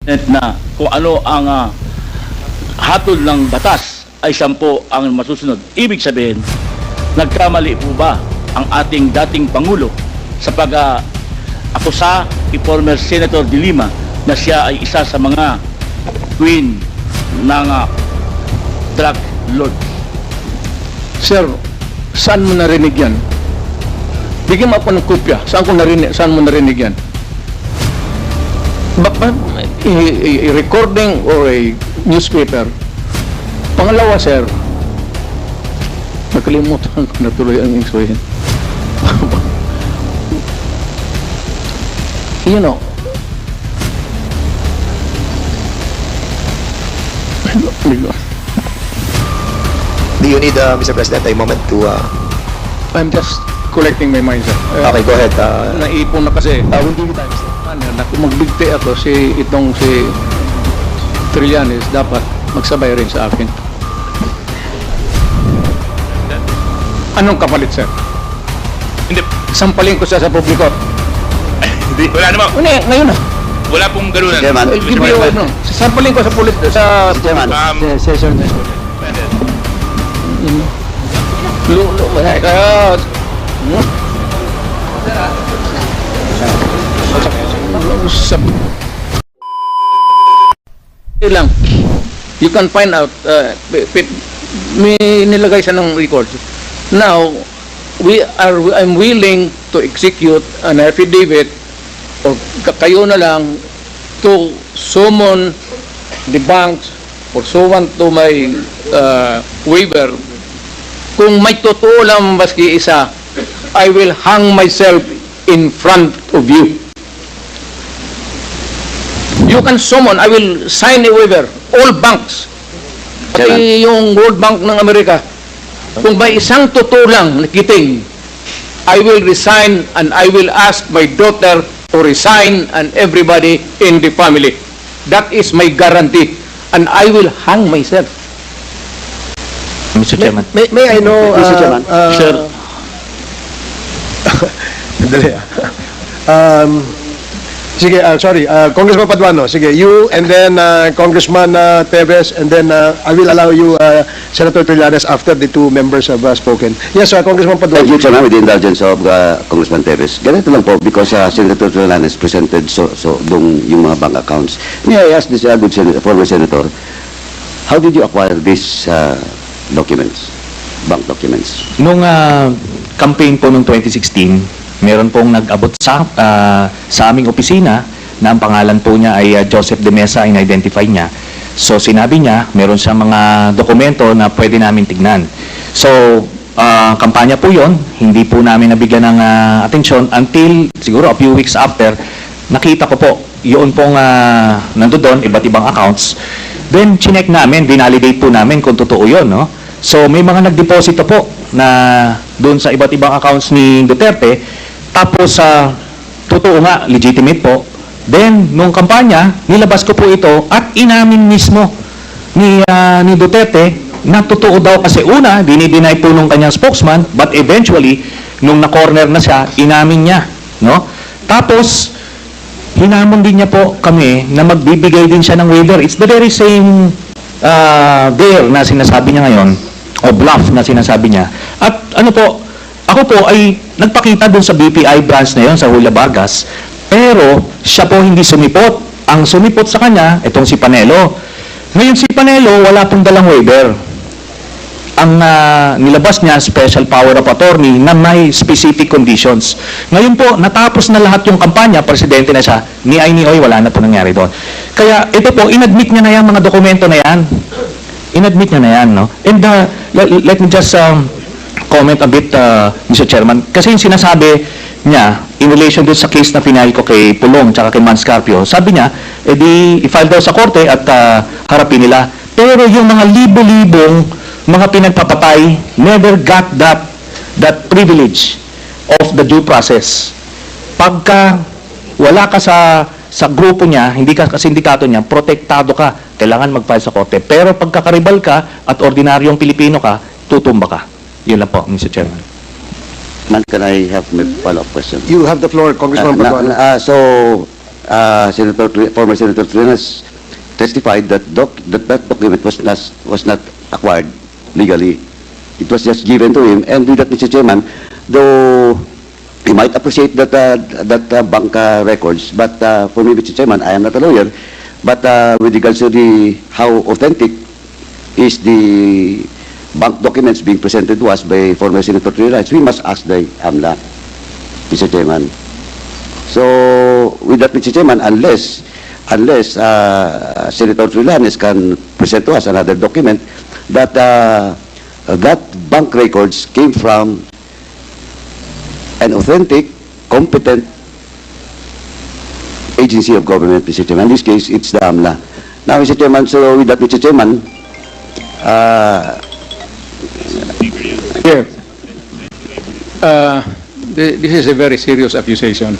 na kung ano ang hatol ng batas ay 10 ang masusunod. Ibig sabihin, nagkamali po ba ang ating dating Pangulo sa pag-akusa kay former Senator De Lima na siya ay isa sa mga queen ng drug lord? Sir, saan mo narinig yan? Bigyan mo ako ng kopya. Saan mo narinig yan? A recording or a newspaper. Pangalawa, sir, nakalimutan ko na tuloy ang sabihin. You know, Do you need, Mr. President, a moment to... I'm just collecting my mind, sir. Okay, go ahead. Naipon na kasi. We'll give you time, Mr. Magbigti ako si Trillanes, dapat magsabay rin sa akin. Anong kapalit, sir? Hindi. Sampalin ko siya sa publiko. Hindi. Wala naman. Ngayon na. Wala pong galunan. Chairman. Sampalin ko sa Chairman. session. Lulo, kaya... lang. You can find out, may nilagay siya ng records. Now, I'm willing to execute an affidavit o kayo na lang to summon the banks pursuant to my waiver. Kung may totoo lang maski isa, I will hang myself in front of you. You can summon, I will sign a waiver, all banks, pati yung World Bank ng Amerika. Kung may isang totoo lang nakiting, I will resign and I will ask my daughter to resign and everybody in the family. That is my guarantee. And I will hang myself. Mr. Chairman. May I know... Mr. Chairman. Sir. Dali. Sige, sorry. Congressman Paduano, sige. You and then Congressman Teves, and then I will allow you, Senator Trillanes, after the two members have spoken. Yes, Congressman Paduano. Thank you, Chairman, with the indulgence of Congressman Teves. Ganito lang po, because Senator Trillanes presented yung mga bank accounts. May I ask this good former Senator, how did you acquire these documents, bank documents? Nung campaign po noong 2016, meron pong nag-abot sa aming opisina na ang pangalan po niya ay Joseph de Mesa, in-identify niya. So sinabi niya, meron siyang mga dokumento na pwede namin tignan. So kampanya po yon, hindi po namin nabigyan ng atensyon until siguro a few weeks after, nakita ko po, yun pong nandoon, iba't ibang accounts. Then chinek namin, binalidate po namin kung totoo yun, no? So may mga nagdeposito po na doon sa iba't ibang accounts ni Duterte. Tapos, totoo nga, legitimate po. Then, nung kampanya, nilabas ko po ito at inamin mismo ni Duterte na totoo daw kasi una, dinideny po nung kanyang spokesman, but eventually, nung na-corner na siya, inamin niya. No? Tapos, hinamon din niya po kami na magbibigay din siya ng waiver. It's the very same dare na sinasabi niya ngayon, o bluff na sinasabi niya. At ano po, ako po ay nagpakita dun sa BPI branch na yon sa Hula Vargas, pero siya po hindi sumipot. Ang sumipot sa kanya, itong si Panelo. Ngayon si Panelo, wala pong dalang waiver. Ang nilabas niya, special power of attorney na may specific conditions. Ngayon po, natapos na lahat yung kampanya, presidente na siya, ni Oy, wala na po nangyari doon. Kaya ito po, inadmit niya na yan, mga dokumento na yan. Inadmit niya na yan, no? And let me just comment a bit, Mr. Chairman. Kasi yung sinasabi niya, in relation doon sa case na final ko kay Pulong tsaka kay Manscarpio, sabi niya, edi i-file daw sa korte at harapin nila. Pero yung mga libo-libong mga pinagpapatay never got that privilege of the due process. Pagka wala ka sa grupo niya, hindi ka sa sindikato niya, protektado ka, kailangan mag-file sa korte. Pero pagkakaribal ka at ordinaryong Pilipino ka, tutumba ka. Yun lang po, Mr. Chairman. Man, can I have my follow-up question? You have the floor, Congressman Paduano. So, former Senator Trillanes testified that that document was not acquired legally. It was just given to him, and with that, Mr. Chairman, though he might appreciate that bank records, but for me, Mr. Chairman, I am not a lawyer, but with regards to how authentic is the bank documents being presented to us by former Senator Trillanes, we must ask the AMLA, Mr. Chairman. So, with that, Mr. Chairman, unless Senator Trillanes can present to us another document that that bank records came from an authentic, competent agency of government, Mr. Chairman. In this case, it's the AMLA. Now, Mr. Chairman, so with that, Mr. Chairman, Here, this is a very serious accusation.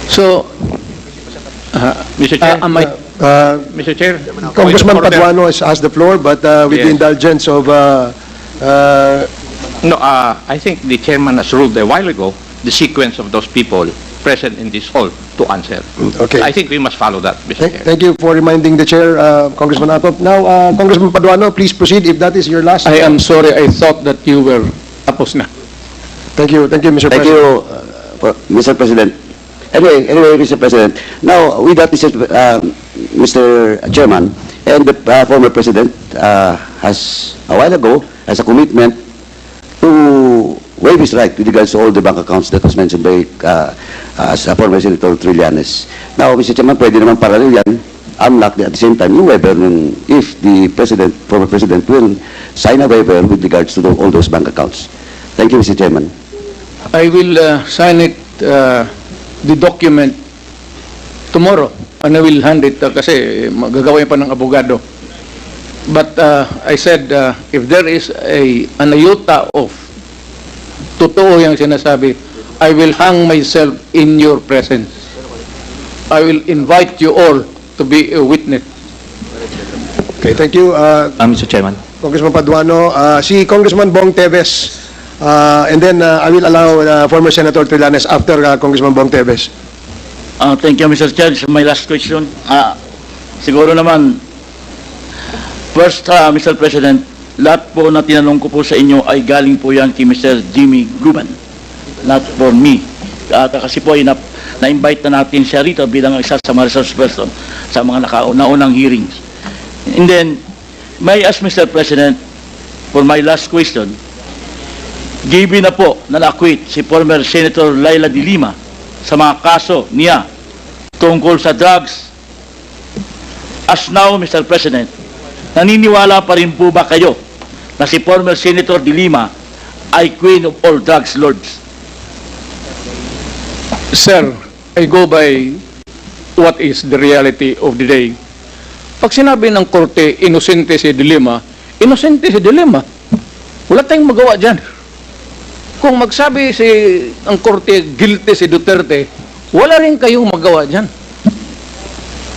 So, Mr. Chair, am I, Mr. Chair, Congressman point of order. Paduano has asked the floor, but with the Yes. indulgence of No, I think the chairman has ruled a while ago the sequence of those people present in this hall to answer. Okay. I think we must follow that, Mr. Chair. Thank you for reminding the chair, Congressman Acop. Now, Congressman Paduano, please proceed if that is your last. I am sorry, I thought that you were tapos na. Thank you, Mr. thank President. you, Mr. President. Anyway, Mr. President, now with that, Mr. Chairman, and the former President has, a while ago, has a commitment to waive his right with regards to all the bank accounts that was mentioned by former Senator Trillanes. Now, Mr. Chairman, pwede naman parallel yan, unlock at the same time yung waiver if the former President will sign a waiver with regards to all those bank accounts. Thank you, Mr. Chairman. I will sign it, the document, tomorrow. And I will hand it kasi magagawin pa ng abogado. But I said, if there is an iota of totoo yung sinasabi, I will hang myself in your presence. I will invite you all to be a witness. Okay, thank you, Mr. Chairman. Congressman Paduano. Si Congressman Bong Teves, and then I will allow former Senator Trillanes after Congressman Bong Teves. Thank you, Mr. Chair. My last question. Siguro naman, first, Mr. President, lahat po na tinanong ko po sa inyo ay galing po yan kay Mr. Jimmy Guban. Not for me. Kasi po ay na-invite na natin siya rito bilang isa sa mga resource person sa mga naunang hearings. And then, may I ask Mr. President, for my last question, given na po na na-acquit si former Senator Laila de Lima sa mga kaso niya tungkol sa drugs, as now, Mr. President, naniniwala pa rin po ba kayo na si former Senator de Lima ay queen of all drugs lords? Sir, I go by what is the reality of the day. Pag sinabi ng korte, inosente si De Lima, inosente si De Lima. Wala tayong magawa dyan. Kung magsabi ang korte, guilty si Duterte, wala rin kayong magawa dyan.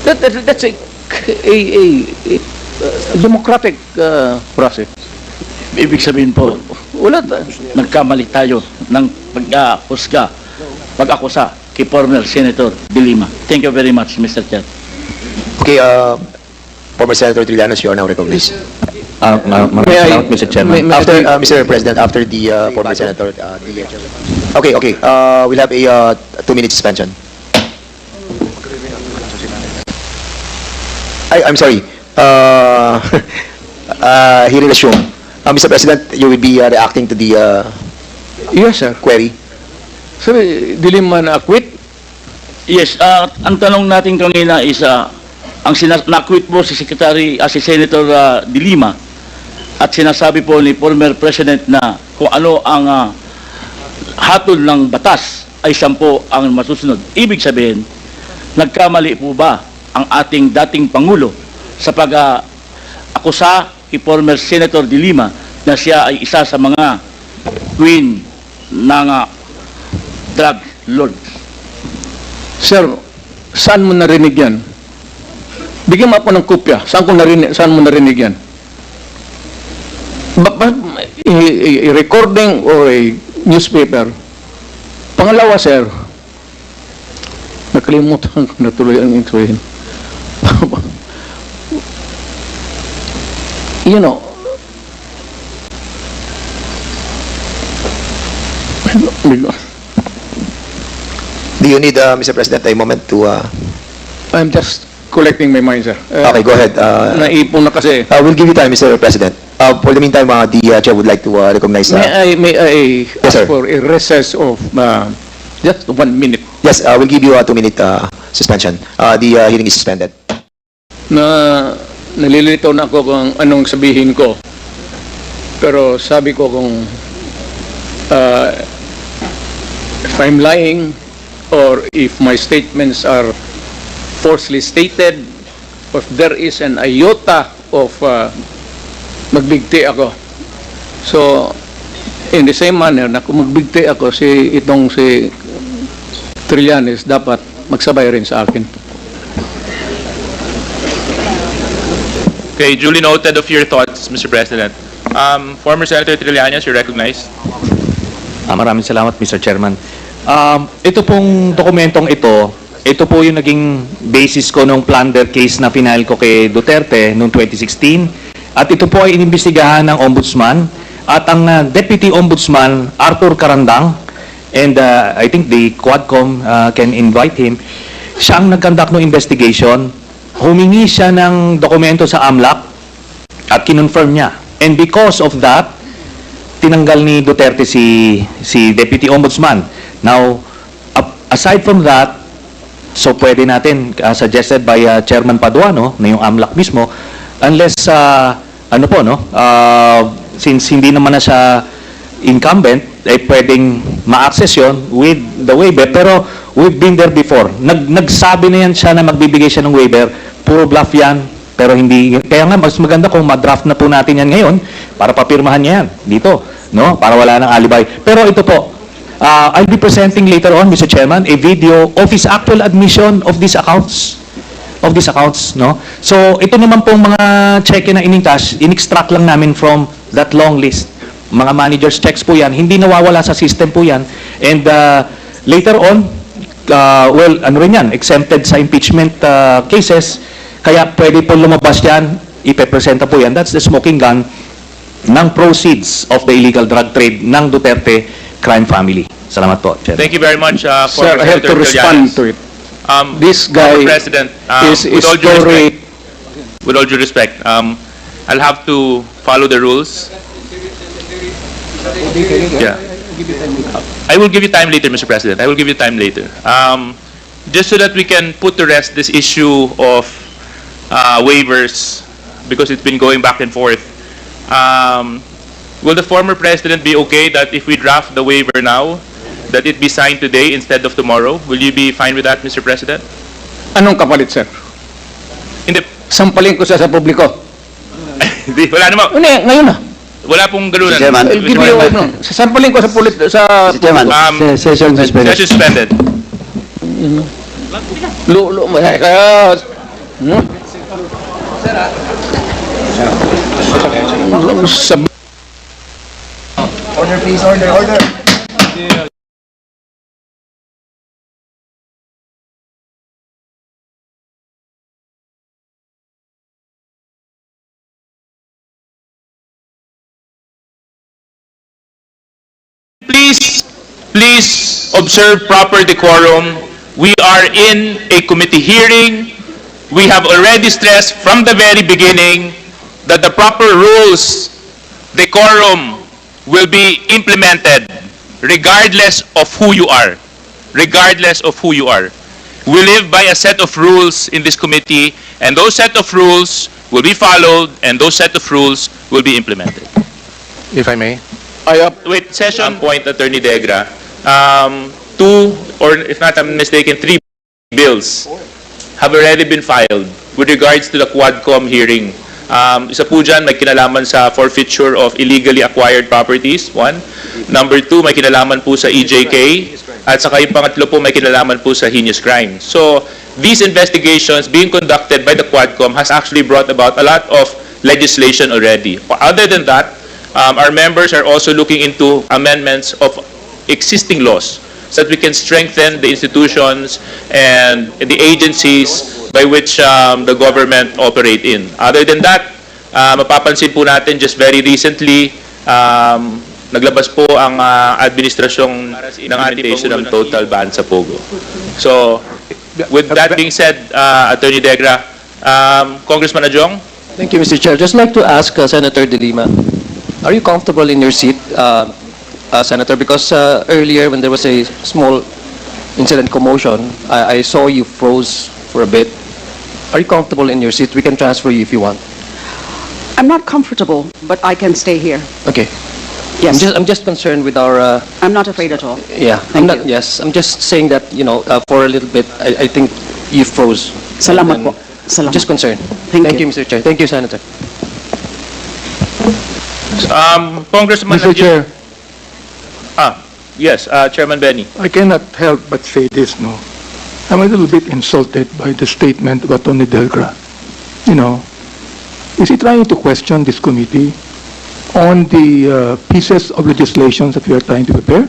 That's a democratic process. Ibig sabihin po, Wala nagkamali tayo ng pag-akusa kay former Senator de Lima. Thank you very much, Mr. Chair. Okay, former Senator Trillanes, you are now recognized. Maraming salamat, Mr. Chairman. After, Mr. President, after the former Senator, okay, we'll have a 2-minute suspension. I'm sorry. He will assume. Mr. President, you will be reacting to the Yes, sir. query. Sabi, De Lima na-acquit. Yes, ang tanong natin kanina is, na-acquit po si Senator de Lima at sinasabi po ni former President na kung ano ang hatol ng batas ay 10 ang masusunod. Ibig sabihin, nagkamali po ba ang ating dating Pangulo sa pag-akusa kay former Senator de Lima na siya ay isa sa mga queen ng drug lords? Sir, saan mo narinig yan? Bigyan mo ako ng kopya. Saan mo narinig yan? A recording or a newspaper. Pangalawa, sir, nakalimutan ko na tuloy ang intuin. You know, Do you need, Mr. President, a moment to... I'm just collecting my mind, sir. Okay, go ahead. Naipon na kasi. We'll give you time, Mr. President. For the meantime, the Chair would like to recognize... May I Yes, ask sir. for a recess of just 1 minute Yes, we'll give you a 2-minute suspension. The hearing is suspended. na nalilito na ako kung anong sabihin ko. Pero sabi ko kung if I'm lying or if my statements are falsely stated, or if there is an iota of magbigti ako. So, in the same manner na kung magbigti ako, si Trillanes dapat magsabay rin sa akin. Okay, duly noted of your thoughts, Mr. President. Former Senator Trillanes, you're recognized. Maraming salamat, Mr. Chairman. Ito pong dokumentong ito po yung naging basis ko nung plunder case na final ko kay Duterte noong 2016. At ito po ay inimbestigahan ng Ombudsman. At ang Deputy Ombudsman, Arthur Carandang, and I think the Quadcom can invite him, siya ang nag-conduct ng investigation. Humingi siya ng dokumento sa AMLAC at kinonfirm niya. And because of that, tinanggal ni Duterte si Deputy Ombudsman. Now, aside from that, so pwede natin, suggested by Chairman Paduano, na yung AMLAC mismo, unless, since hindi naman na siya incumbent, ay pwedeng ma-access yun with the waiver. Pero we've been there before. Nagsabi na yan siya na magbibigay siya ng waiver. Puro bluff yan. Pero hindi, kaya nga mas maganda kung ma-draft na po natin yan ngayon para papirmahan niya yan dito, no? Para wala nang alibay. Pero ito po, I'll be presenting later on, Mr. Chairman, a video of his actual admission of these accounts. No? So, ito naman pong mga cheque na in-cash, in-extract lang namin from that long list. Mga manager's checks po yan. Hindi nawawala sa system po yan. And later on, exempted sa impeachment cases, kaya pwede po lumabas yan, ipepresenta po yan. That's the smoking gun ng proceeds of the illegal drug trade ng Duterte crime family. Salamat po, Chair. Thank you very much, Sir, former I have to Senator respond Trillanes. to it. This Former guy President, is with all due respect, I'll have to follow the rules. Yeah. I will give you time later, Mr. President. I will give you time later. Just so that we can put to rest this issue of waivers, because it's been going back and forth. Will the former president be okay that if we draft the waiver now, that it be signed today instead of tomorrow? Will you be fine with that, Mr. President? Anong kapalit, sir? Hindi. Sampalin ko siya sa publiko. Hindi, wala naman. Ngayon na. Wala pong galunan. Mr. Chairman. Sasampalin ko sa sa Mr. Chairman. Session suspended. Session suspended. Order, please. Order. Please observe proper decorum. We are in a committee hearing. We have already stressed from the very beginning that the proper rules, decorum, will be implemented regardless of who you are. Regardless of who you are. We live by a set of rules in this committee, and those set of rules will be followed, and those set of rules will be implemented. If I may. Wait, session point, Attorney Degra. Two, or if not I'm mistaken, 3 bills have already been filed with regards to the Quadcom hearing. Isa po dyan, may kinalaman sa forfeiture of illegally acquired properties, 1. Number 2, may kinalaman po sa EJK. At saka yung pangatlo po, may kinalaman po sa heinous crime. So, these investigations being conducted by the Quadcom has actually brought about a lot of legislation already. Other than that, our members are also looking into amendments of existing laws. so that we can strengthen the institutions and the agencies by which the government operate in. Other than that, mapapansin po natin just very recently, naglabas po ang administrasyong ng implementation ng total ban sa Pogo. So, with that being said, Attorney Degra, Congressman Adjong? Thank you, Mr. Chair. Just like to ask Senator De Lima, are you comfortable in your seat, Senator? Because earlier, when there was a small incident commotion, I saw you froze for a bit. Are you comfortable in your seat? We can transfer you if you want. I'm not comfortable, but I can stay here. Okay. Yes. I'm just concerned with our. I'm not afraid at all. Yeah. Thank you. Yes. I'm just saying that for a little bit, I think you froze. Salamat And po. Salamat. Just concerned. Thank you, you. Mr. Chair. Thank you, Senator. Congressman Mr. Chair, Yes, Chairman Benny. I cannot help but say this, no. I'm a little bit insulted by the statement of Attorney Delgra. Is he trying to question this committee on the pieces of legislation that we are trying to prepare?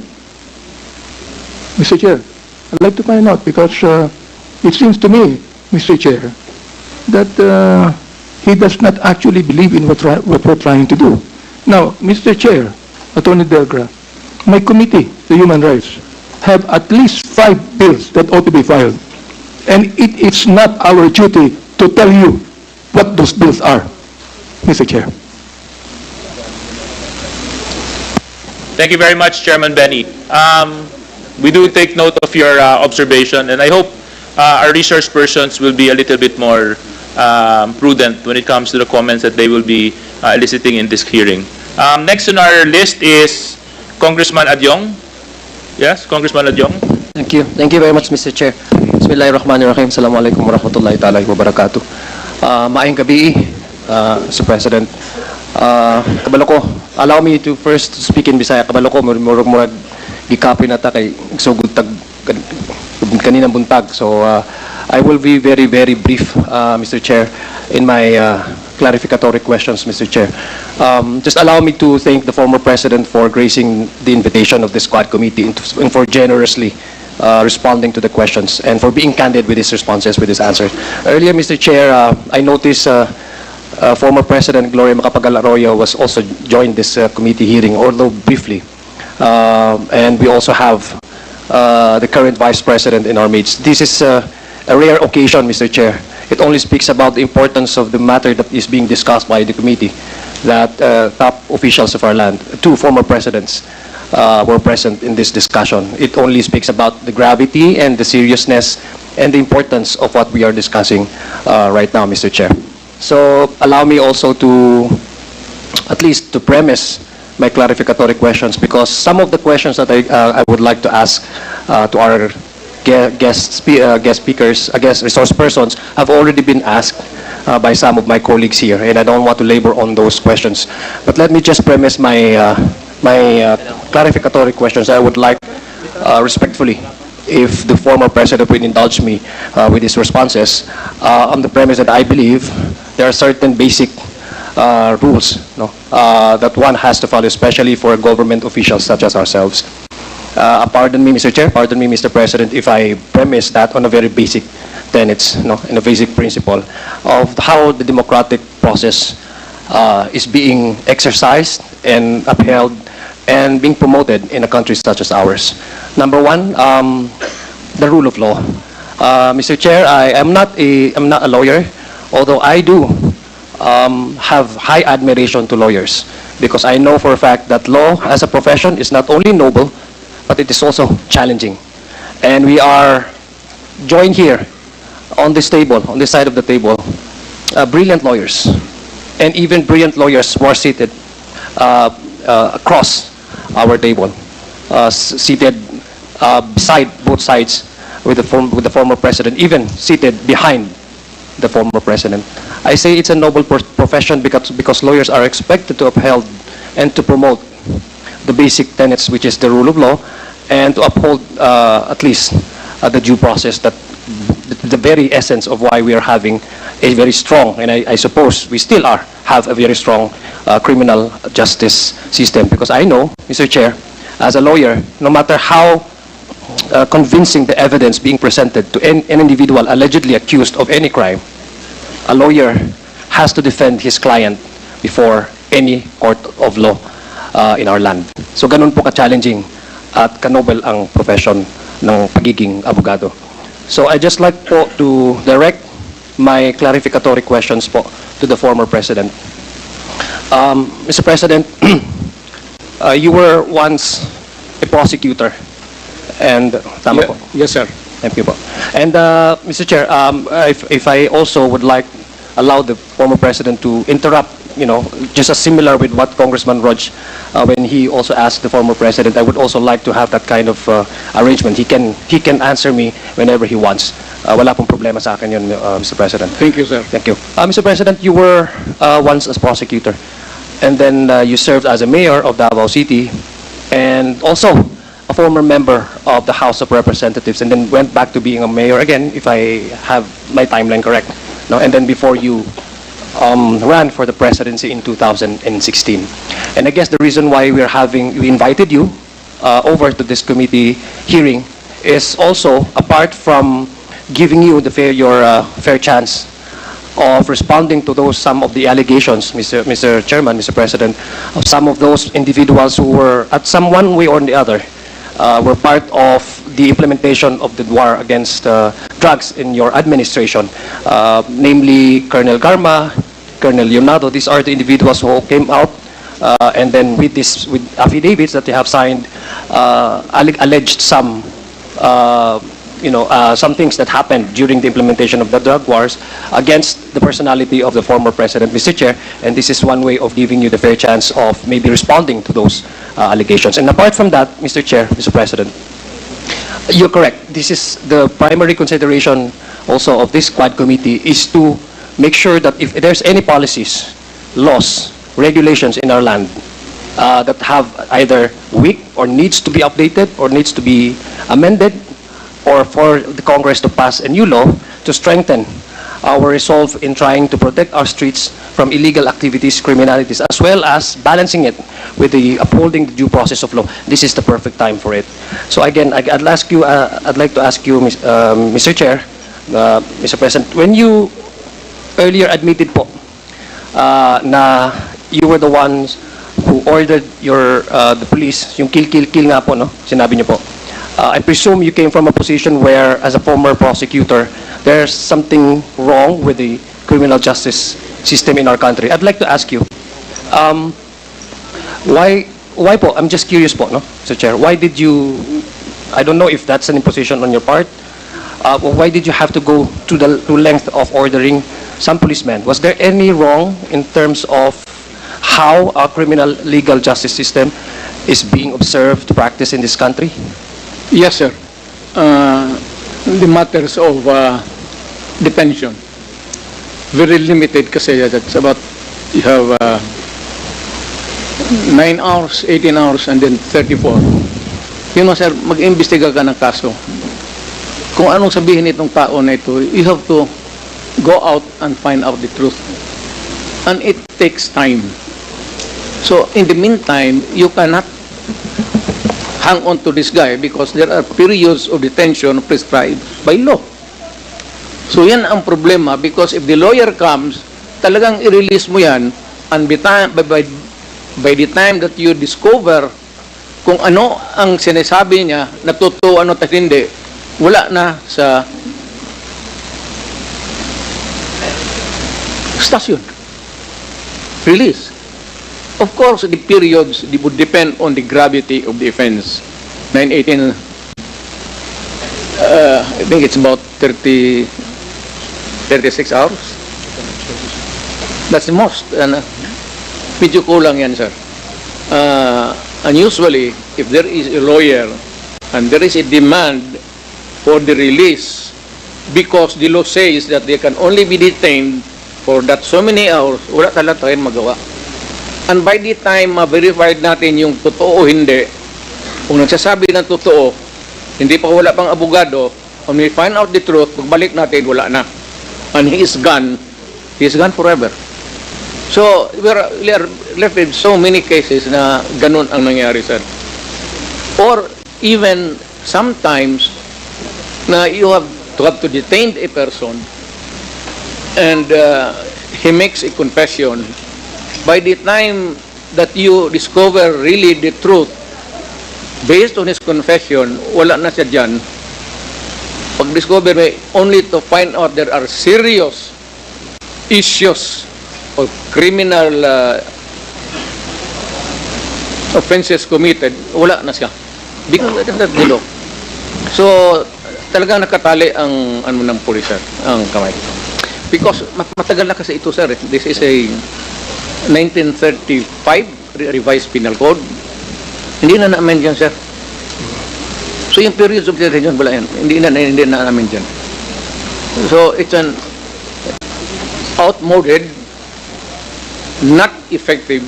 Mr. Chair, I'd like to find out because it seems to me, Mr. Chair, that he does not actually believe in what we're trying to do. Now, Mr. Chair, Attorney Delgra, my committee, the Human Rights, have at least 5 bills that ought to be filed. And it's not our duty to tell you what those bills are, Mr. Chair. Thank you very much, Chairman Benny. We do take note of your observation, and I hope our resource persons will be a little bit more prudent when it comes to the comments that they will be eliciting in this hearing. Next on our list is Congressman Adyong. Yes, Congressman Adyong. Thank you. Thank you very much, Mr. Chair. Bismillahirrahmanirrahim. Assalamualaikum warahmatullahi ta'ala wabarakatuh. Maayong gabi, Mr. President. Kabalo ko, allow me to first speak in Bisaya. Kabalo ko, murag gikapoy na ta kay sugod tag kaninang buntag. So, I will be very, very brief, Mr. Chair, in my clarificatory questions, Mr. Chair. Just allow me to thank the former President for gracing the invitation of the Squad Committee and for generously responding to the questions and for being candid with his responses, with his answers. Earlier, Mr. Chair, I noticed former President Gloria Macapagal Arroyo was also joined this committee hearing, although briefly. And we also have the current Vice President in our midst. This is a rare occasion, Mr. Chair. It only speaks about the importance of the matter that is being discussed by the committee, that top officials of our land, 2 former presidents, were present in this discussion. It only speaks about the gravity and the seriousness and the importance of what we are discussing right now, Mr. Chair. So allow me also to, at least to premise my clarificatory questions, because some of the questions that I would like to ask to our guest speakers, guest resource persons, have already been asked by some of my colleagues here, and I don't want to labor on those questions. But let me just premise my clarificatory questions. I would like respectfully, if the former President would indulge me with his responses, on the premise that I believe there are certain basic rules that one has to follow, especially for government officials such as ourselves. Pardon me, Mr. Chair, pardon me, Mr. President, if I premise that on a very basic tenets, in a basic principle of how the democratic process is being exercised and upheld and being promoted in a country such as ours. Number 1, the rule of law. Mr. Chair, I'm not a lawyer, although I do have high admiration to lawyers, because I know for a fact that law as a profession is not only noble, but it is also challenging. And we are joined here on this table, on this side of the table, brilliant lawyers, and even brilliant lawyers who are seated across our table, seated beside both sides with the former president, even seated behind the former president. I say it's a noble profession because lawyers are expected to uphold and to promote the basic tenets, which is the rule of law, and to uphold at least the due process, that the very essence of why we are having a very strong, and I suppose we still have a very strong criminal justice system. Because I know, Mr. Chair, as a lawyer, no matter how convincing the evidence being presented to an individual allegedly accused of any crime, a lawyer has to defend his client before any court of law in our land. So ganun po ka-challenging at ka-noble ang profession ng pagiging abogado. So I just like po to direct my clarificatory questions po to the former president. Mr. President, you were once a prosecutor, and tama po. Yes, sir. Thank you po. And Mr. Chair, if I also would like allow the former president to interrupt, you know, just as similar with what Congressman Rog, when he also asked the former president, I would also like to have that kind of arrangement. He can answer me whenever he wants. Wala pong problema sa akin yun, Mr. President. Thank you, sir. Thank you. Mr. President, you were once a prosecutor, and then you served as a mayor of Davao City, and also a former member of the House of Representatives, and then went back to being a mayor again, if I have my timeline correct. No, and then before you ran for the presidency in 2016. And I guess the reason why we invited you over to this committee hearing is also, apart from giving you your fair chance of responding to some of the allegations, Mr. Chairman, Mr. President, of some of those individuals who were, at some one way or the other, were part of the implementation of the war against drugs in your administration, namely Colonel Garma, Colonel Leonardo. These are the individuals who came out and then with affidavits that they have signed, alleged some some things that happened during the implementation of the drug wars against the personality of the former president, Mr. Chair, and this is one way of giving you the fair chance of maybe responding to those allegations. And apart from that, Mr. Chair, Mr. President, you're correct. This is the primary consideration also of this Quad Committee, is to make sure that if there's any policies, laws, regulations in our land that have either weak or needs to be updated or needs to be amended, or for the Congress to pass a new law to strengthen our resolve in trying to protect our streets from illegal activities, criminalities, as well as balancing it with the upholding the due process of law. This is the perfect time for it. So again, I'd like to ask you, Mr. Chair, Mr. President, when you earlier admitted po na you were the ones who ordered the police, yung kill nga po, no? Sinabi niyo po. I presume you came from a position where, as a former prosecutor, there's something wrong with the criminal justice system in our country. I'd like to ask you, why po? I'm just curious po, no, Mr. Chair. Why did you? I don't know if that's an imposition on your part. Why did you have to go to the length of ordering some policemen? Was there any wrong in terms of how our criminal legal justice system is being observed, practiced in this country? Yes, sir. The matters of detention, very limited kasi that's about, you have 9 hours, 18 hours, and then 34. Yun sir, mag-imbestiga ka ng kaso. Kung anong sabihin itong tao na ito, you have to go out and find out the truth. And it takes time. So, in the meantime, you cannot hang on to this guy because there are periods of detention prescribed by law. So yan ang problema, because if the lawyer comes, talagang i-release mo yan, and by the time that you discover kung ano ang sinasabi niya, na totoo, ano at hindi, wala na sa stasyon. Release. Of course, the periods would depend on the gravity of the offense. 918, I think it's about 36 hours. That's the most. Medyo kulang yan, sir. And usually, if there is a lawyer and there is a demand for the release, because the law says that they can only be detained for that so many hours, wala talaga tayong magawa. And by the time ma-verified natin yung totoo o hindi, kung nagsasabi ng totoo, hindi pa wala pang abogado, when we find out the truth, pagbalik natin, wala na. And he is gone forever. So, we are left with so many cases na ganun ang nangyari, sir. Or even sometimes na you have to detain a person and he makes a confession. By the time that you discover really the truth, based on his confession, wala na siya dyan. Pag-discover mo, only to find out there are serious issues of criminal offenses committed, wala na siya. Because that's gulo. So, talagang nakatali ang ng pulis, sir, ang kamay. Because matagal na kasi ito, sir. This is a 1935 revised penal code. Hindi na na-amend yan, sir. So yung periods of detention, wala yan. Hindi na namin dyan. So it's an outmoded, not effective,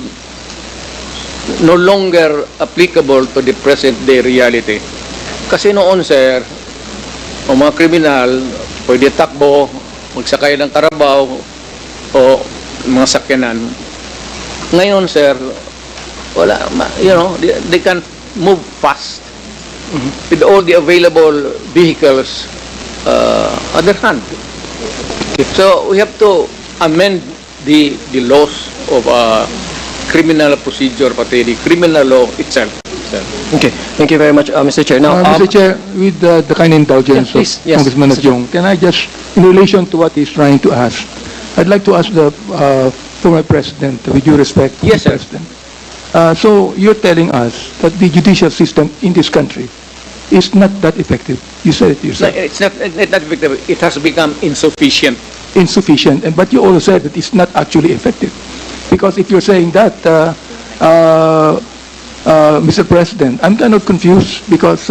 no longer applicable to the present day reality. Kasi noon, sir, ang mga kriminal, pwede takbo, magsakay ng karabaw, o mga sakyanan. Ngayon, sir, wala, they can move fast with all the available vehicles at their hand. So we have to amend the laws of criminal procedure, pati the criminal law itself. Okay, thank you very much, Mr. Chair. Now, Mr. Chair, with the kind indulgence yeah, please. of Yes, Congressman Mr. Chair. Adjong, can I just, in relation to what he's trying to ask, I'd like to ask the former President, with due respect, Yes, sir. President. So you're telling us that the judicial system in this country is not that effective. You said it yourself. It's not effective. It has become insufficient. Insufficient, but you also said that it's not actually effective. Because if you're saying that, Mr. President, I'm kind of confused because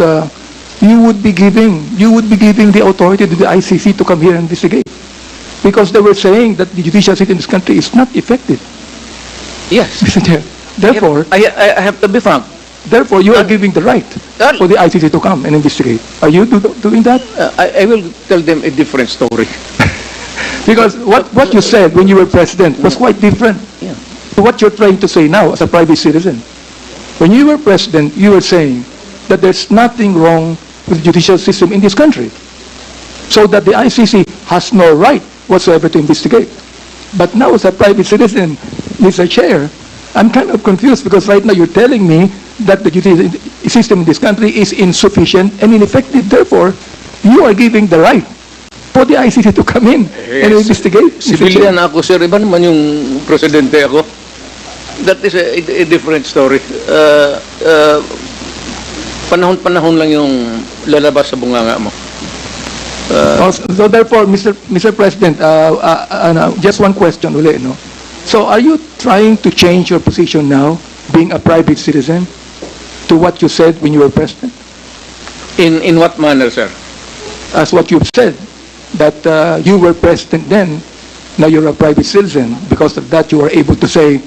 you would be giving the authority to the ICC to come here and investigate. Because they were saying that the judicial system in this country is not effective. Yes. Mr. Chair. Therefore, I have to be frank. therefore, you are giving the right for the ICC to come and investigate. Are you doing that? I will tell them a different story. Because what you said when you were president was quite different Yeah. to what you're trying to say now as a private citizen. When you were president, you were saying that there's nothing wrong with the judicial system in this country, so that the ICC has no right whatsoever to investigate. But now as a private citizen, Mr. Chair, I'm kind of confused because right now you're telling me that the judicial system in this country is insufficient and ineffective. Therefore, you are giving the right for the ICC to come in and investigate. Mr. Chair. Civilian ako, sir. Iba naman yung presidente ako. That is a different story. Panahon-panahon lang yung lalabas sa bunganga mo. So therefore, Mr. President, just one question uli, no? So are you trying to change your position now, being a private citizen, to what you said when you were president? In what manner, sir? As what you've said, that you were president then, now you're a private citizen. Because of that, you are able to say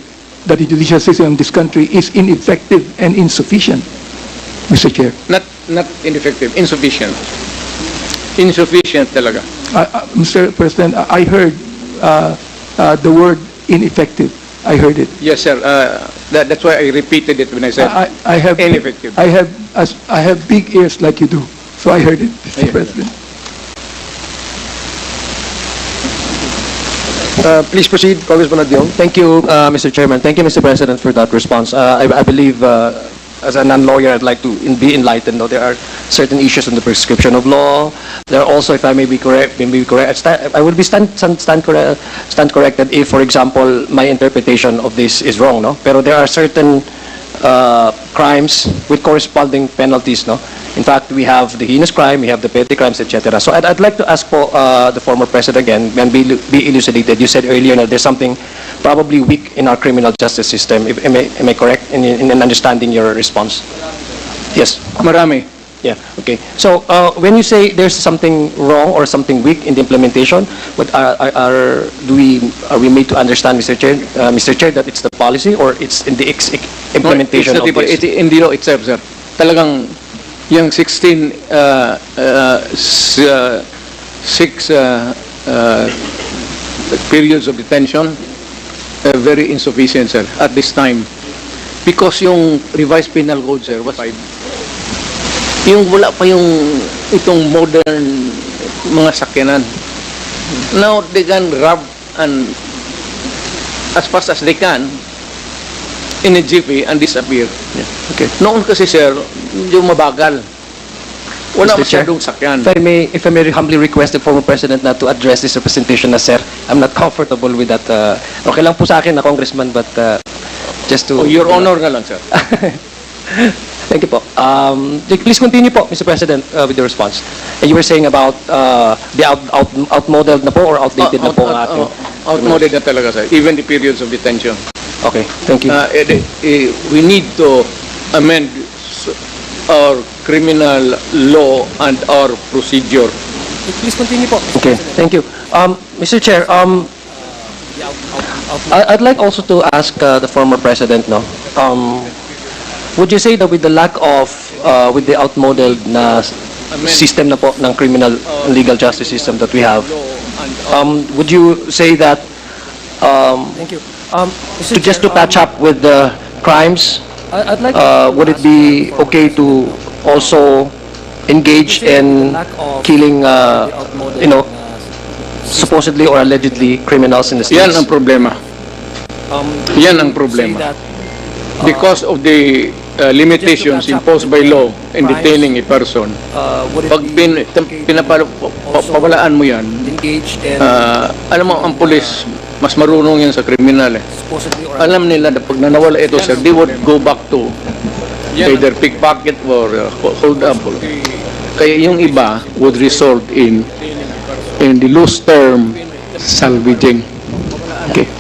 that the judicial system in this country is ineffective and insufficient, Mr. Chair. Not ineffective, insufficient. Insufficient talaga. Mr. President, I heard the word ineffective. I heard it. Yes, sir. That's why I repeated it when I said I have ineffective. I have big ears like you do, so I heard it, Mr. President. Please proceed, Congressman Adjong. Thank you, Mr. Chairman. Thank you, Mr. President, for that response. I believe, as a non-lawyer, I'd like to be enlightened. No, there are certain issues in the prescription of law. There are also, if I may be correct, I will be stand corrected if, for example, my interpretation of this is wrong. No, pero there are certain crimes with corresponding penalties. No, in fact, we have the heinous crime, we have the petty crimes, etc. So I'd like to ask for the former president again and be elucidated. You said earlier that there's something probably weak in our criminal justice system. Am I correct in understanding your response? Yes. Marami. Yeah. Okay. So when you say there's something wrong or something weak in the implementation, what are we made to understand, Mr. Chair, that it's the policy or it's in the implementation of this? In the law itself, sir. Talagang yung 16 periods of detention, very insufficient, sir, at this time. Because yung revised penal code, sir, was 5. Yung wala pa yung itong modern mga sakyanan. Now they can rob and as fast as they can in a jeepy and disappear. Okay. Noon kasi sir, yung mabagal. Wala Mr. Chair, masyadong sakyan. if I may humbly request the former president not to address this representation na, sir, I'm not comfortable with that. Okay lang po sa akin na congressman, but just to... Oh, your honor na lang, sir. Thank you po. Please continue po, Mr. President, with the response. And you were saying about the outmoded na po or outdated na po ang ating... Outmoded na talaga, sir. Even the periods of detention. Okay, thank you. We need to amend our criminal law and our procedure. Please continue po. Okay, thank you. Mr. Chair, I'd like also to ask the former president, no? Would you say that with the lack of, with the outmoded na system na po ng criminal and legal justice system that we have, would you say that, thank you. Just to catch up with the crimes, would it be okay to also engage in killing, supposedly or allegedly criminals in the streets? Yan ang problema. Yan ang problema. Because of the limitations imposed by law in detaining a person, pag pinapawalaan mo yan, alam mo, ang pulis, mas marunong yan sa kriminal eh. Alam nila na pag nanawala ito, sir, they would go back to either pickpocket or hold up. Kaya yung iba would result in the loose term salvaging. Okay.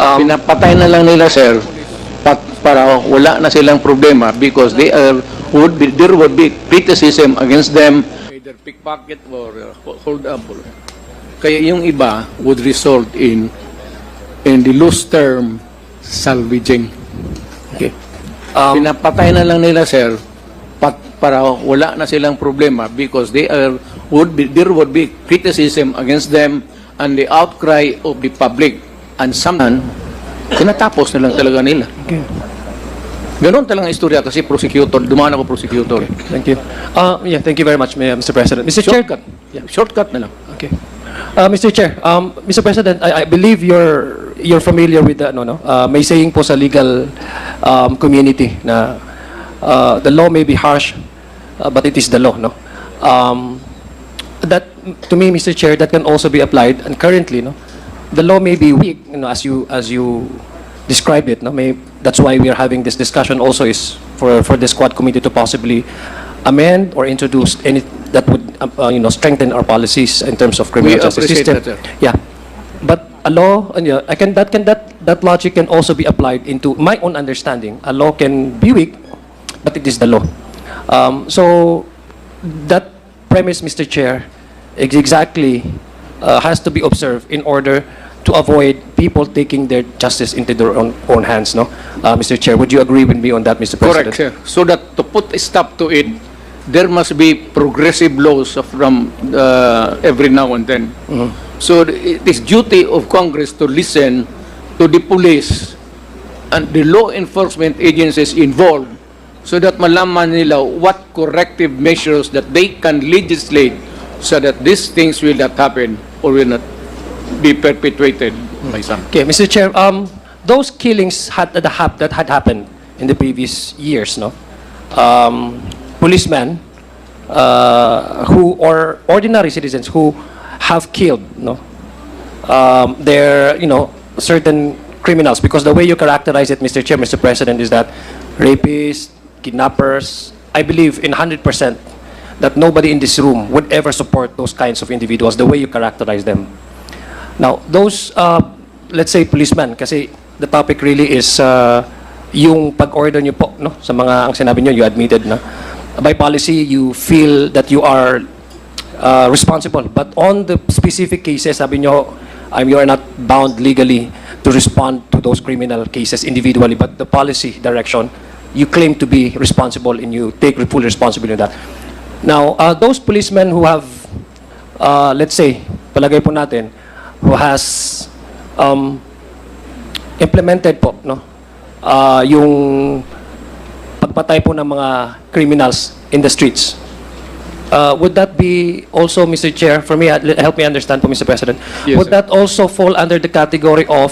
Pinapatay na lang nila, sir, para wala na silang problema because there would be criticism against them, either pickpocket or hold up. Kaya yung iba would result in the loose term salvaging. Okay. Pinapatay na lang nila, sir, para wala na silang problema because there would be criticism against them and the outcry of the public and some tinatapos na lang talaga nila. Okay. Ganon talagang istorya kasi prosecutor, dumaan ako prosecutor. Thank you. Yeah, thank you very much, Mr. President. Mr. Chair, Shortcut. Yeah, shortcut na lang. okay. Mr. Chair, Mr. President, I believe you're familiar with the may saying po sa legal community na the law may be harsh, but it is the law, no? That to me, Mr. Chair, that can also be applied, and currently, no, the law may be weak, as you describe it, no? That's why we are having this discussion. Also, is for the squad committee to possibly amend or introduce any that would strengthen our policies in terms of criminal justice system. That, yeah, but a law, that logic can also be applied into my own understanding. A law can be weak, but it is the law. So that premise, Mr. Chair, exactly has to be observed in order to avoid people taking their justice into their own hands, no? Mr. Chair, would you agree with me on that, Mr. President? Correct, sir. So that to put a stop to it, there must be progressive laws from every now and then. So it is duty of Congress to listen to the police and the law enforcement agencies involved so that malaman nila what corrective measures that they can legislate so that these things will not happen or will not be perpetuated by some. Okay, Mr. Chair, those killings that had happened in the previous years, no? Policemen who or ordinary citizens who have killed, no? They're certain criminals, because the way you characterize it, Mr. Chair, Mr. President, is that rapists, kidnappers, I believe in 100% that nobody in this room would ever support those kinds of individuals the way you characterize them. Now, those, let's say, policemen, kasi the topic really is yung pag-order nyo po, no? Sa mga, ang sinabi nyo, you admitted na by policy, you feel that you are responsible. But on the specific cases, sabi nyo, you are not bound legally to respond to those criminal cases individually, but the policy direction, you claim to be responsible and you take full responsibility of that. Now, those policemen who have, let's say, palagay po natin, who has implemented po, no, yung pagpatay po ng mga criminals in the streets. Would that be also, Mr. Chair, for me, help me understand po, Mr. President, Yes, would sir. that also fall under the category of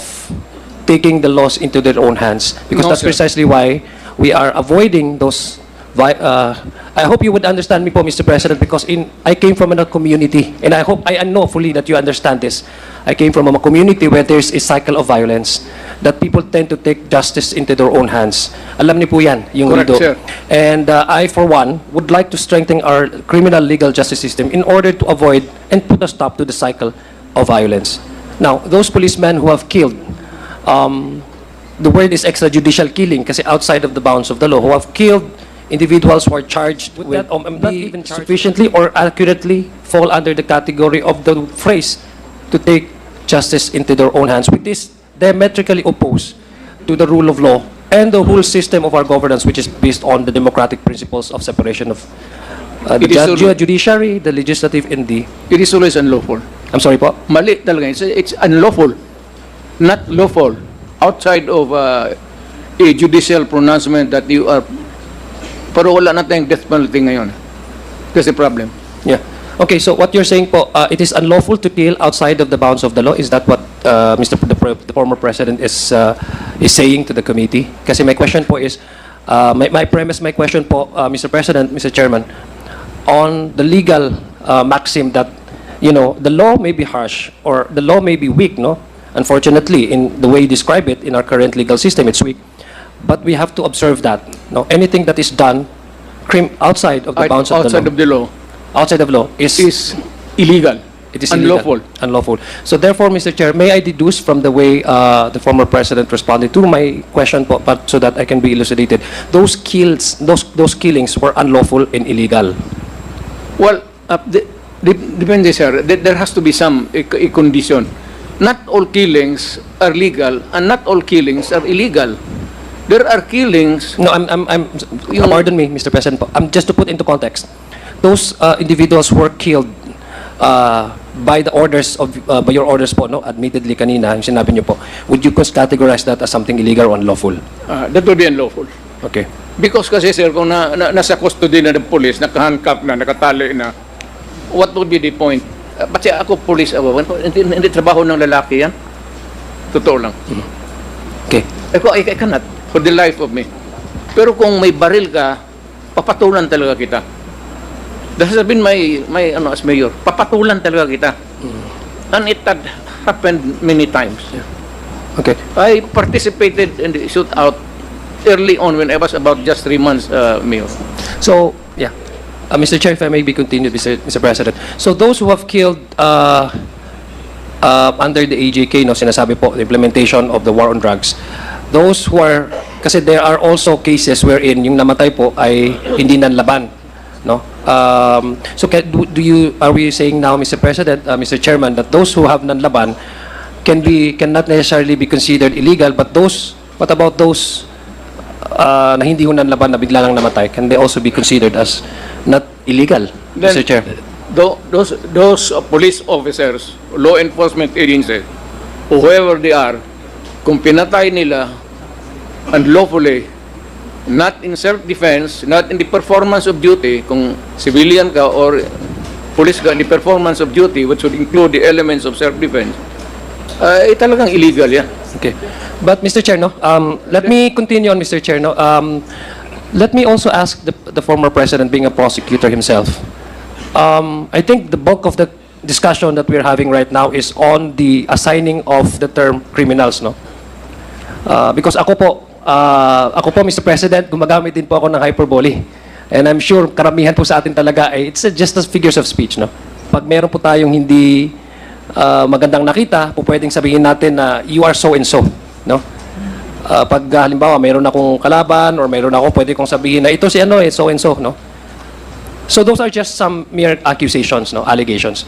taking the laws into their own hands? Because No, that's sir. precisely why we are avoiding those. I hope you would understand me po, Mr. President, because I came from a community, and I know fully that you understand this. I came from a community where there's a cycle of violence, that people tend to take justice into their own hands. Alam niyo po yan, yung Correct, Lido. sir. And I, for one, would like to strengthen our criminal legal justice system in order to avoid and put a stop to the cycle of violence. Now, those policemen who have killed, the word is extrajudicial killing kasi outside of the bounds of the law, who have killed individuals who are charged with not even sufficiently or accurately fall under the category of the phrase to take justice into their own hands, which is diametrically opposed to the rule of law and the whole system of our governance, which is based on the democratic principles of separation of the It is judiciary, the legislative, and the... It is always unlawful. I'm sorry po? Mali talaga. It's unlawful. Not lawful. Outside of a judicial pronouncement that you are... Pero wala na tayong death penalty ngayon. That's the problem. Yeah. Okay, so what you're saying po, it is unlawful to kill outside of the bounds of the law. Is that what the former president is saying to the committee? Kasi my question po is, my question po, Mr. President, Mr. Chairman, on the legal maxim that, you know, the law may be harsh or the law may be weak, no? Unfortunately, in the way you describe it in our current legal system, it's weak. But we have to observe that, no? Anything that is done outside of the bounds of the law. Outside of the law. Outside of law Is illegal. it is unlawful. illegal, unlawful. So therefore, Mr. Chair, may I deduce from the way the former president responded to my question, but so that I can be elucidated, those killings were unlawful and illegal. Well, depende, sir. There has to be some a condition. Not all killings are legal and not all killings are illegal. There are killings. No, pardon me, Mr. President. I'm just to put into context. Those individuals were killed by the orders of by your orders po, no? Admittedly kanina, yung sinabi niyo po. Would you categorize that as something illegal or unlawful? That would be unlawful. Okay. Because kasi, sir, kung nasa custody na ng police, nakahandcuff na, nakatali na, what would be the point? Pati ako, police, hindi trabaho ng lalaki yan. Totoo lang. Okay. I cannot, for the life of me. Pero kung may baril ka, papatulan talaga kita. That has been my as mayor. Papatulan talaga kita. And it had happened many times. Okay. I participated in the shootout early on when I was about just 3 months mayor. So, yeah. Mr. Chair, if I may be continued, Mr. President. So those who have killed under the AJK, no, sinasabi po, the implementation of the war on drugs, those who are, kasi there are also cases wherein yung namatay po ay hindi nanlaban, no? So are we saying now, Mr. President, Mr. Chairman, that those who have nanlaban cannot necessarily be considered illegal, but what about those na hindi ho nanlaban na bigla lang namatay, can they also be considered as not illegal, Then, Mr. Chair? Those police officers, law enforcement agencies, whoever they are, kung pinatay nila unlawfully, not in self-defense, not in the performance of duty, kung civilian ka or police ka in the performance of duty, which would include the elements of self-defense, talagang illegal yan. Okay. But Mr. Chair, no, let me continue on, Mr. Chair. No, let me also ask the former president, being a prosecutor himself. I think the bulk of the discussion that we're having right now is on the assigning of the term criminals, no? Because ako po, Mr. President, gumagamit din po ako ng hyperbole. And I'm sure karamihan po sa atin talaga ay it's just as figures of speech, no? Pag meron po tayong hindi magandang nakita, po pwedeng sabihin natin na you are so and so, no? Pag halimbawa mayroon akong kalaban or mayroon ako, pwede kong sabihin na ito si ano eh, so and so, no? So those are just some mere accusations, no, allegations.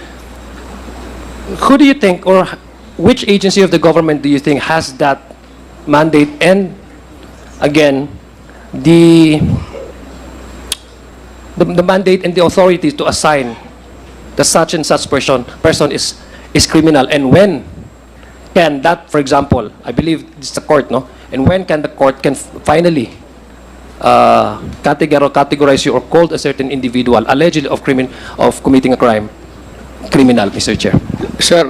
Who do you think, or which agency of the government do you think has that mandate and again the mandate and the authority to assign the such and such person is criminal, and when can that, for example, I believe it's the court, no? And when can the court finally categorize you or called a certain individual allegedly of committing a crime criminal, Mr. Chair. Sir,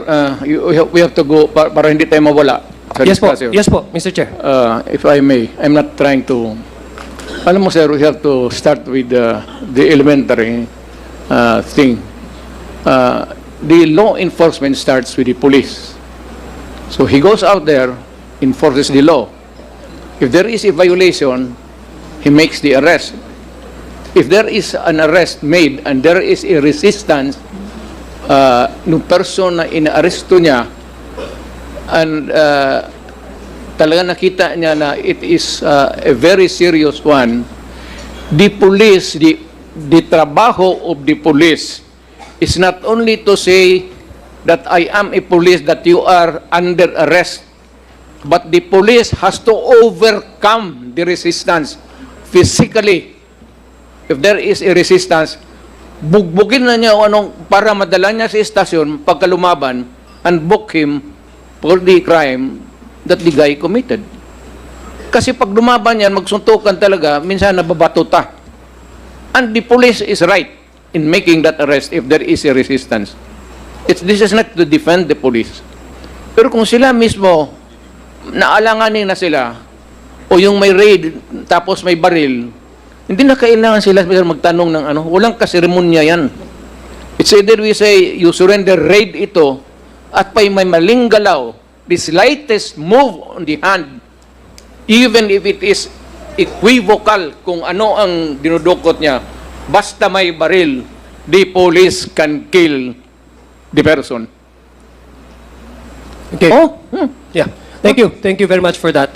we have to go para hindi tayo mawala sa Yes po, discussion. yes po, Mr. Chair. If I may, I'm not trying to... Alam mo, sir, we have to start with the elementary thing. The law enforcement starts with the police. So he goes out there, enforces the law. If there is a violation, he makes the arrest. If there is an arrest made and there is a resistance, nung person na ina-arresto niya, and talaga nakita niya na it is a very serious one, the police, the trabaho of the police is not only to say that I am a police, that you are under arrest, but the police has to overcome the resistance physically. If there is a resistance, bugbugin na niya o anong para madala niya sa estasyon pagkalumaban and book him for the crime that the guy committed. Kasi pag lumaban yan, magsuntukan talaga, minsan nababato ta. And the police is right in making that arrest if there is a resistance. This is not to defend the police. Pero kung sila mismo, naalanganin na sila, o yung may raid, tapos may baril, hindi na kailangan sila magtanong ng ano, walang kaseremonya yan. It's either we say, you surrender, raid ito, at may maling galaw, the slightest move on the hand, even if it is equivocal kung ano ang dinudukot niya, basta may baril, the police can kill the person. Okay. Yeah. Thank you. Thank you very much for that,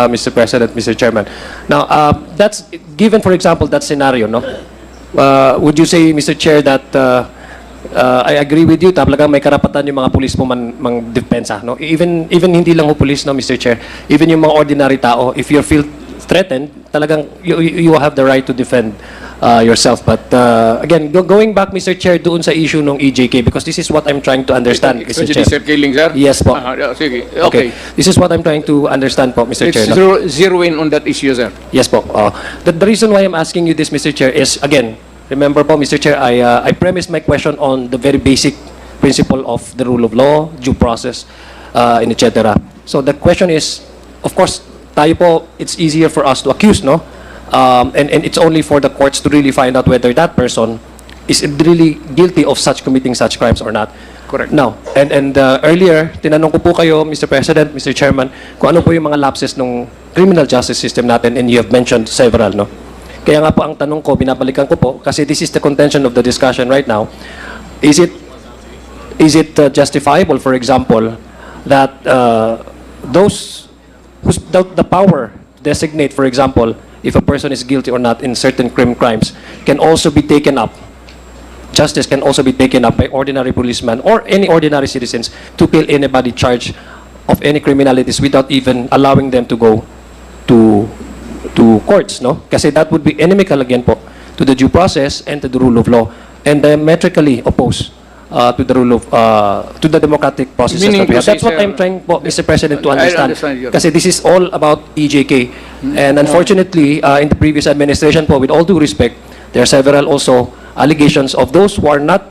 Mr. President, Mr. Chairman. Now, that's given, for example, that scenario, no? Would you say, Mr. Chair, that I agree with you, talagang may karapatan yung mga pulis mo mang depensa, no? Even hindi lang ho pulis, no, Mr. Chair. Even yung mga ordinary tao, if you feel threatened, talagang you have the right to defend yourself. But again, going back, Mr. Chair, doon sa issue ng EJK, because this is what I'm trying to understand, Mr. Chair. Sir killing, sir? Yes po. Sige, okay. This is what I'm trying to understand po, Mr. Chair. Let's zero in on that issue, sir. Yes po. The reason why I'm asking you this, Mr. Chair, is, again, remember po, Mr. Chair, I premised my question on the very basic principle of the rule of law, due process, and etc. So the question is, of course, tayo po, it's easier for us to accuse, no? And it's only for the courts to really find out whether that person is really guilty of committing such crimes or not. Correct. Now, and earlier, tinanong ko po kayo, Mr. President, Mr. Chairman, kung ano po yung mga lapses ng criminal justice system natin, and you have mentioned several, no? Kaya nga po ang tanong ko, binabalikan ko po, kasi this is the contention of the discussion right now. Is it justifiable, for example, that those who's the power designate, for example, if a person is guilty or not in certain crimes, can also be taken up. Justice can also be taken up by ordinary policemen or any ordinary citizens to kill anybody charged of any criminalities without even allowing them to go to courts, no? Kasi that would be inimical again po to the due process and to the rule of law, and diametrically opposed to the rule of to the democratic process that we have. That's what I'm trying po, Mr. President, to understand. Kasi this is all about EJK. And unfortunately, in the previous administration po, with all due respect, there are several also allegations of those who are not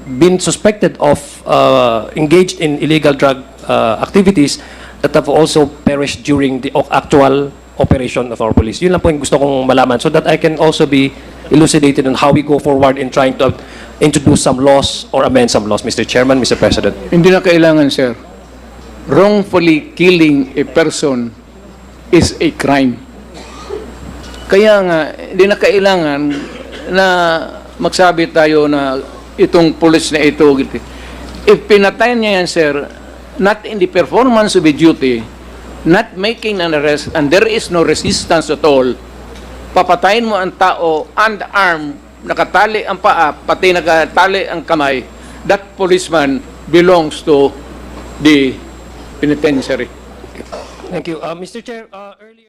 been suspected of engaged in illegal drug activities that have also perished during the actual operation of our police. Yun lang po yung gusto kong malaman so that I can also be elucidated on how we go forward in trying to introduce some laws or amend some laws, Mr. Chairman, Mr. President. Hindi na kailangan, sir. Wrongfully killing a person is a crime. Kaya nga, hindi na kailangan na magsabi tayo na itong police na ito. If pinatay niya yan, sir, not in the performance of a duty, not making an arrest, and there is no resistance at all, papatayin mo ang tao, unarmed, nakatali ang paa, pati nakatali ang kamay, that policeman belongs to the penitentiary. Thank you. Mr. Chair, earlier...